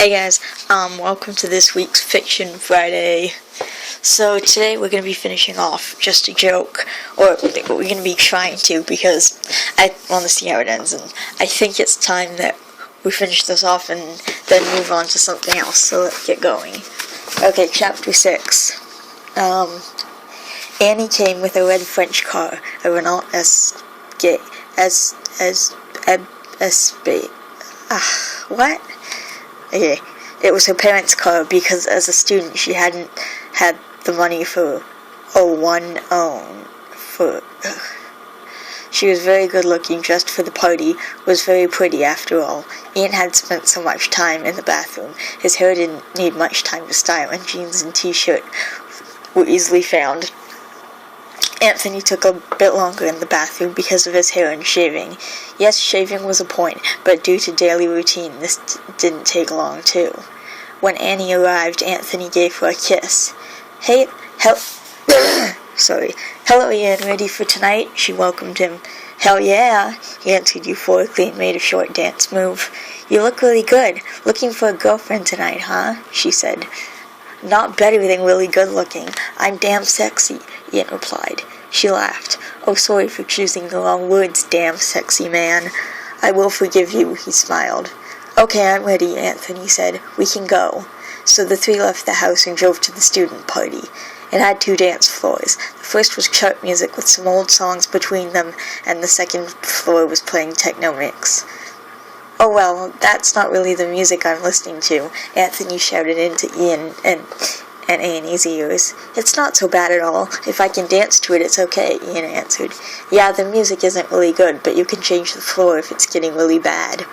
Hey guys, welcome to this week's Fiction Friday. So today we're going to be finishing off Just a Joke, or we're going to be trying to, because I want to see how it ends, and I think it's time that we finish this off and then move on to something else, so let's get going. Okay, chapter 6. Annie came with a red French car, a Renault what? Okay, it was her parents' car because as a student she hadn't had the money for She was very good looking, dressed for the party, was very pretty after all. Ian had spent so much time in the bathroom, his hair didn't need much time to style, and jeans and t-shirt were easily found. Anthony took a bit longer in the bathroom because of his hair and shaving. Yes, shaving was a point, but due to daily routine, this didn't take long, too. When Annie arrived, Anthony gave her a kiss. Hello, Ian, ready for tonight? She welcomed him. Hell yeah, he answered euphorically and made a short dance move. You look really good. Looking for a girlfriend tonight, huh? She said. Not better than really good looking. I'm damn sexy, Ian replied. She laughed. Oh, sorry for choosing the wrong words, damn sexy man. I will forgive you, he smiled. Okay, I'm ready, Anthony said. We can go. So the three left the house and drove to the student party. It had 2 dance floors. The first was chart music with some old songs between them, and the second floor was playing techno mix. Oh well, that's not really the music I'm listening to, Anthony shouted into Ian and Annie's ears. It's not so bad at all. If I can dance to it, it's okay, Ian answered. Yeah, the music isn't really good, but you can change the floor if it's getting really bad.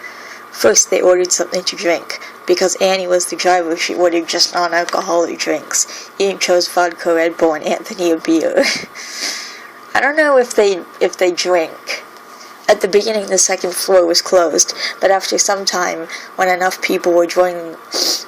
First, they ordered something to drink. Because Annie was the driver, she ordered just non-alcoholic drinks. Ian chose vodka Red Bull and Anthony a beer. I don't know if they drink. At the beginning, the second floor was closed, but after some time, when enough people were joining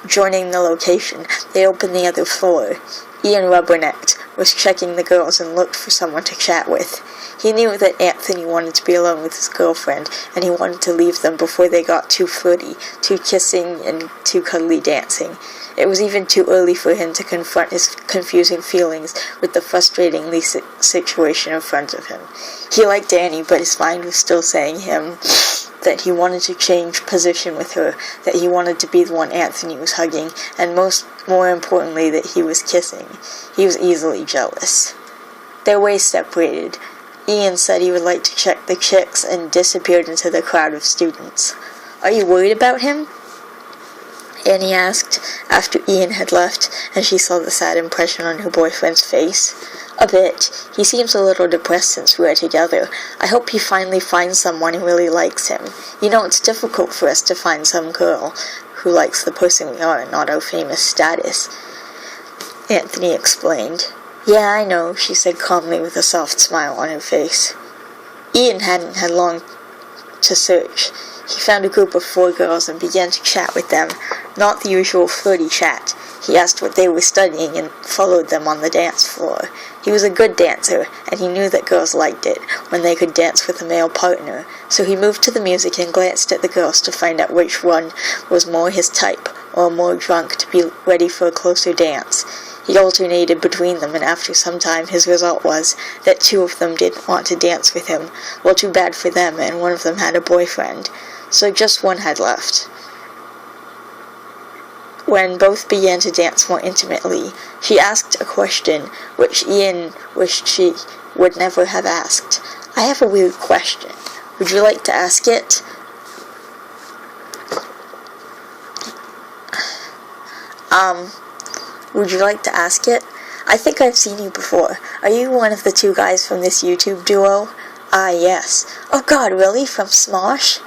the location, they opened the other floor. Ian rubbernecked, was checking the girls and looked for someone to chat with. He knew that Anthony wanted to be alone with his girlfriend, and he wanted to leave them before they got too flirty, too kissing, and too cuddly dancing. It was even too early for him to confront his confusing feelings with the frustrating situation in front of him. He liked Annie, but his mind was still saying him that he wanted to change position with her, that he wanted to be the one Anthony was hugging, and more importantly, that he was kissing. He was easily jealous. Their ways separated. Ian said he would like to check the chicks and disappeared into the crowd of students. Are you worried about him? Annie asked after Ian had left, and she saw the sad impression on her boyfriend's face. A bit. He seems a little depressed since we are together. I hope he finally finds someone who really likes him. You know, it's difficult for us to find some girl who likes the person we are and not our famous status, Anthony explained. Yeah, I know, she said calmly with a soft smile on her face. Ian hadn't had long to search. He found a group of 4 girls and began to chat with them, not the usual flirty chat. He asked what they were studying and followed them on the dance floor. He was a good dancer, and he knew that girls liked it when they could dance with a male partner, so he moved to the music and glanced at the girls to find out which one was more his type, or more drunk to be ready for a closer dance. He alternated between them, and after some time his result was that 2 of them didn't want to dance with him. Well, too bad for them, and one of them had a boyfriend. So just one had left. When both began to dance more intimately, she asked a question which Ian wished she would never have asked. I have a weird question. Would you like to ask it? Would you like to ask it? I think I've seen you before. Are you one of the 2 guys from this YouTube duo? Ah, yes. Oh God, really? From Smosh?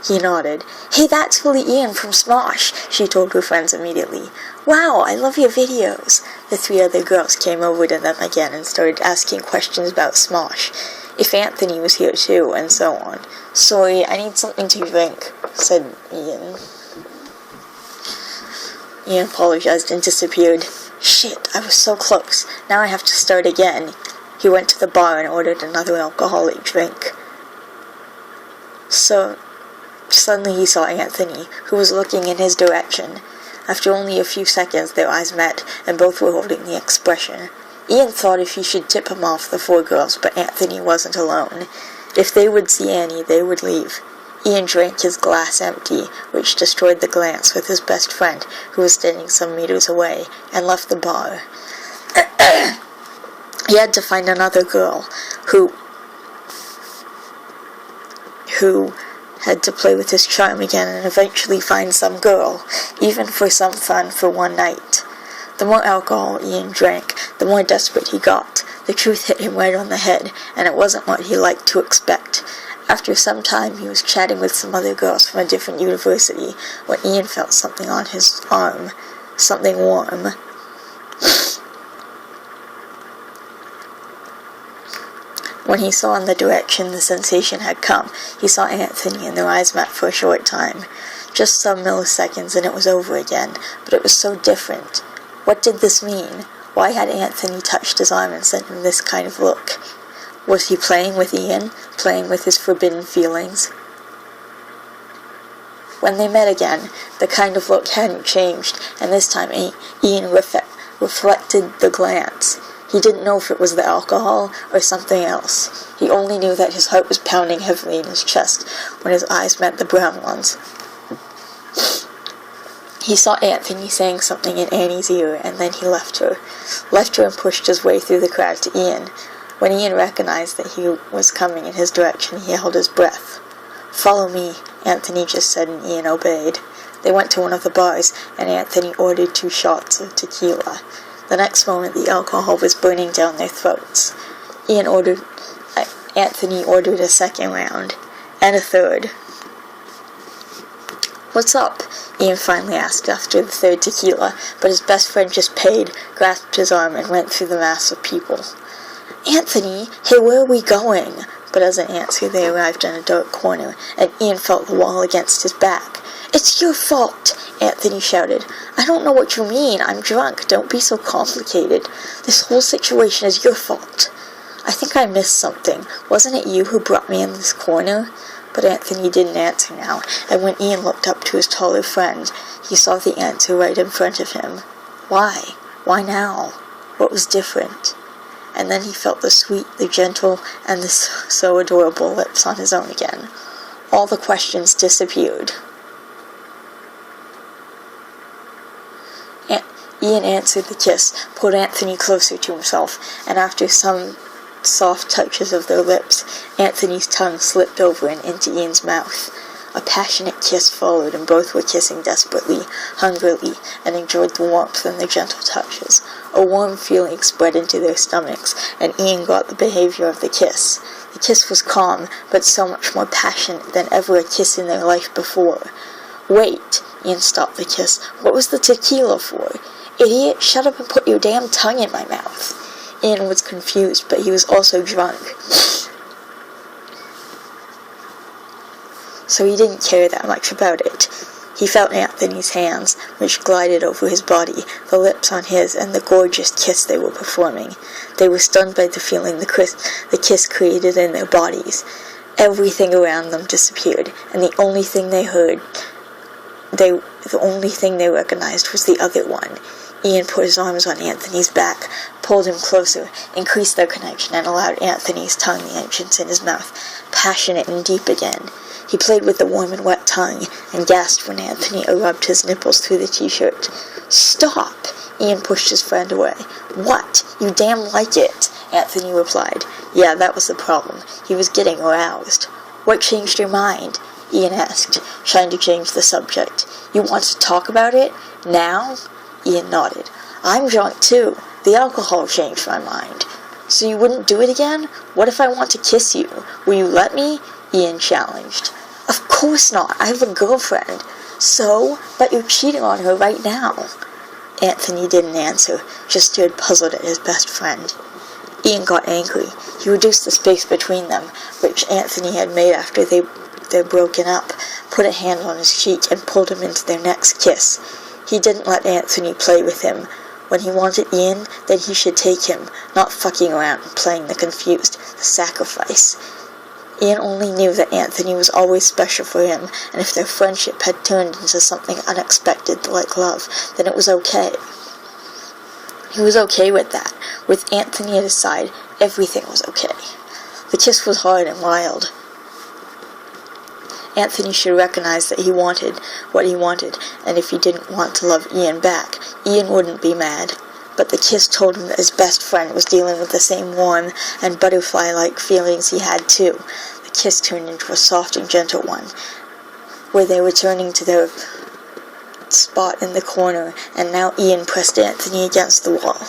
He nodded. Hey, that's really Ian from Smosh, she told her friends immediately. Wow, I love your videos. The 3 other girls came over to them again and started asking questions about Smosh. If Anthony was here too, and so on. Sorry, I need something to drink, said Ian. Ian apologized and disappeared. Shit, I was so close. Now I have to start again. He went to the bar and ordered another alcoholic drink. Suddenly he saw Anthony, who was looking in his direction. After only a few seconds, their eyes met, and both were holding the expression. Ian thought if he should tip him off the 4 girls, but Anthony wasn't alone. If they would see Annie, they would leave. Ian drank his glass empty, which destroyed the glance with his best friend, who was standing some meters away, and left the bar. He had to find another girl, who had to play with his charm again and eventually find some girl, even for some fun for one night. The more alcohol Ian drank, the more desperate he got. The truth hit him right on the head, and it wasn't what he liked to expect. After some time, he was chatting with some other girls from a different university when Ian felt something on his arm, something warm. When he saw in the direction the sensation had come, he saw Anthony, and their eyes met for a short time. Just some milliseconds, and it was over again, but it was so different. What did this mean? Why had Anthony touched his arm and sent him this kind of look? Was he playing with Ian, playing with his forbidden feelings? When they met again, the kind of look hadn't changed, and this time Ian reflected the glance. He didn't know if it was the alcohol or something else. He only knew that his heart was pounding heavily in his chest when his eyes met the brown ones. He saw Anthony saying something in Annie's ear, and then he left her and pushed his way through the crowd to Ian. When Ian recognized that he was coming in his direction, he held his breath. "Follow me," Anthony just said, and Ian obeyed. They went to one of the bars, and Anthony ordered 2 shots of tequila. The next moment, the alcohol was burning down their throats. Anthony ordered a second round, and a third. "What's up?" Ian finally asked after the 3rd tequila, but his best friend just paid, grasped his arm, and went through the mass of people. "Anthony, hey, where are we going?" But as an answer, they arrived in a dark corner, and Ian felt the wall against his back. "It's your fault," Anthony shouted. "I don't know what you mean. I'm drunk. Don't be so complicated. This whole situation is your fault." "I think I missed something. Wasn't it you who brought me in this corner?" But Anthony didn't answer now, and when Ian looked up to his taller friend, he saw the answer right in front of him. Why? Why now? What was different? And then he felt the sweet, the gentle, and the so adorable lips on his own again. All the questions disappeared. Ian answered the kiss, pulled Anthony closer to himself, and after some soft touches of their lips, Anthony's tongue slipped over and into Ian's mouth. A passionate kiss followed, and both were kissing desperately, hungrily, and enjoyed the warmth and the gentle touches. A warm feeling spread into their stomachs, and Ian got the behavior of the kiss. The kiss was calm, but so much more passionate than ever a kiss in their life before. "Wait," Ian stopped the kiss. "What was the tequila for?" "Idiot, shut up and put your damn tongue in my mouth." Ian was confused, but he was also drunk. So he didn't care that much about it. He felt Anthony's hands, which glided over his body, the lips on his, and the gorgeous kiss they were performing. They were stunned by the feeling the kiss created in their bodies. Everything around them disappeared, and the only thing they recognized was the other one. Ian put his arms on Anthony's back, pulled him closer, increased their connection, and allowed Anthony's tongue the entrance in his mouth, passionate and deep again. He played with the warm and wet tongue, and gasped when Anthony rubbed his nipples through the t-shirt. "Stop!" Ian pushed his friend away. "What? You damn like it," Anthony replied. Yeah, that was the problem. He was getting aroused. "What changed your mind?" Ian asked, trying to change the subject. "You want to talk about it? Now?" Ian nodded. "I'm drunk too. The alcohol changed my mind." "So you wouldn't do it again? What if I want to kiss you? Will you let me?" Ian challenged. "Of course not. I have a girlfriend." "So? But you're cheating on her right now." Anthony didn't answer, just stared puzzled at his best friend. Ian got angry. He reduced the space between them, which Anthony had made after they'd broken up, put a hand on his cheek, and pulled him into their next kiss. He didn't let Anthony play with him. When he wanted Ian, then he should take him, not fucking around and playing the confused, the sacrifice. Ian only knew that Anthony was always special for him, and if their friendship had turned into something unexpected like love, then it was okay. He was okay with that. With Anthony at his side, everything was okay. The kiss was hard and wild. Anthony should recognize that he wanted what he wanted, and if he didn't want to love Ian back, Ian wouldn't be mad. But the kiss told him that his best friend was dealing with the same warm and butterfly-like feelings he had too. The kiss turned into a soft and gentle one, where they were turning to their spot in the corner, and now Ian pressed Anthony against the wall.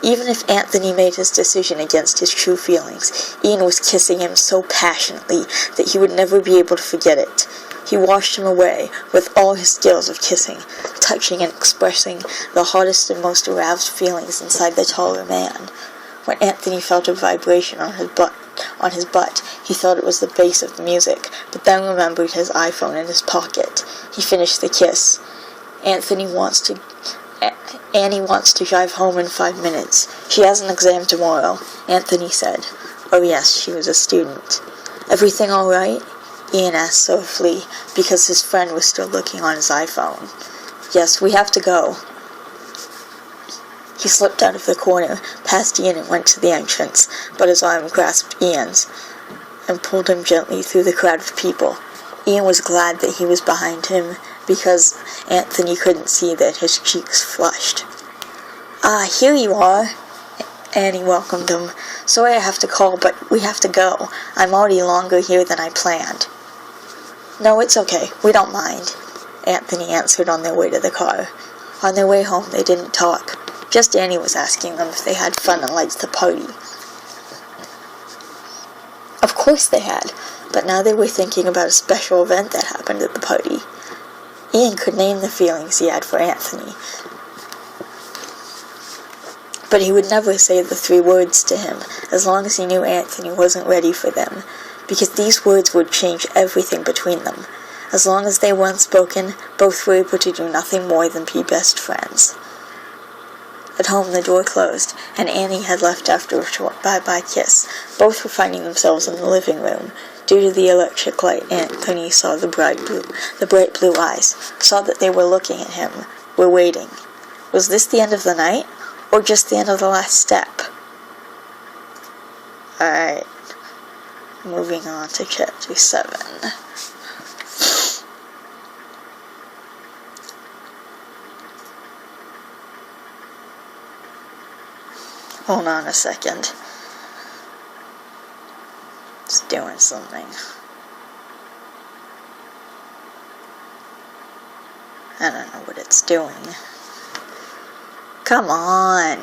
Even if Anthony made his decision against his true feelings, Ian was kissing him so passionately that he would never be able to forget it. He washed him away with all his skills of kissing, touching and expressing the hottest and most aroused feelings inside the taller man. When Anthony felt a vibration on his butt, he thought it was the bass of the music, but then remembered his iPhone in his pocket. He finished the kiss. Annie wants to drive home in 5 minutes. She has an exam tomorrow, Anthony said. Oh yes, she was a student. Everything all right? Ian asked softly, because his friend was still looking on his iPhone. Yes, we have to go. He slipped out of the corner, past Ian and went to the entrance, but his arm grasped Ian's and pulled him gently through the crowd of people. Ian was glad that he was behind him, because Anthony couldn't see that his cheeks flushed. Ah, here you are, Annie welcomed him. Sorry I have to call, but we have to go. I'm already longer here than I planned. No, it's okay. We don't mind, Anthony answered on their way to the car. On their way home, they didn't talk. Just Annie was asking them if they had fun and liked the party. Of course they had, but now they were thinking about a special event that happened at the party. Ian could name the feelings he had for Anthony, but he would never say the 3 words to him as long as he knew Anthony wasn't ready for them, because these words would change everything between them. As long as they weren't spoken, both were able to do nothing more than be best friends. At home, the door closed, and Annie had left after a short bye-bye kiss. Both were finding themselves in the living room. Due to the electric light, Anthony saw the bright blue eyes, saw that they were looking at him, were waiting. Was this the end of the night, or just the end of the last step? Alright, moving on to chapter 7. Hold on a second. It's doing something. I don't know what it's doing. Come on.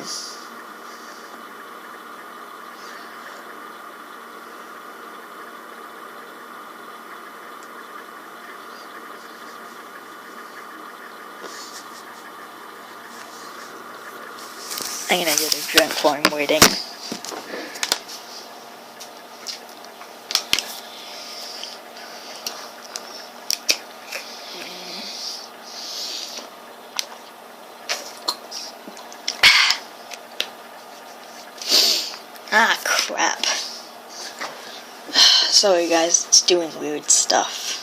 I'm gonna get a drink while I'm waiting. Ah, crap. Sorry guys, it's doing weird stuff.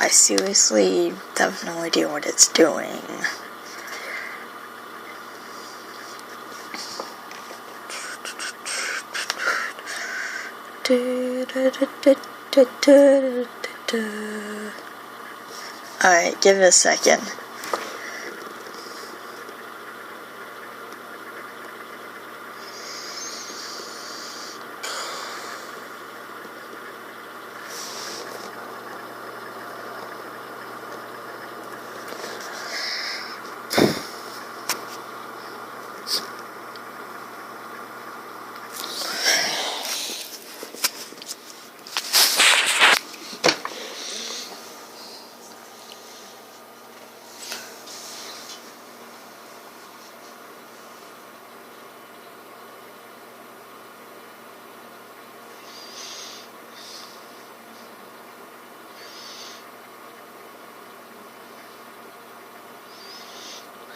I seriously have no idea what it's doing. Alright, give it a second.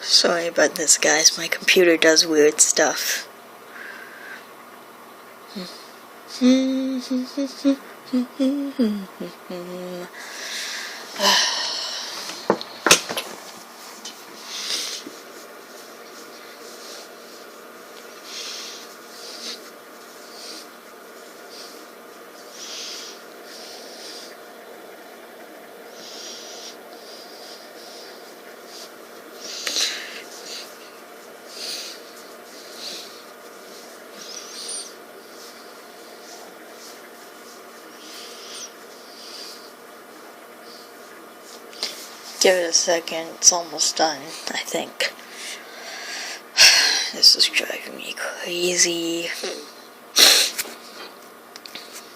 Sorry about this, guys. My computer does weird stuff. Give it a second, it's almost done, I think. This is driving me crazy.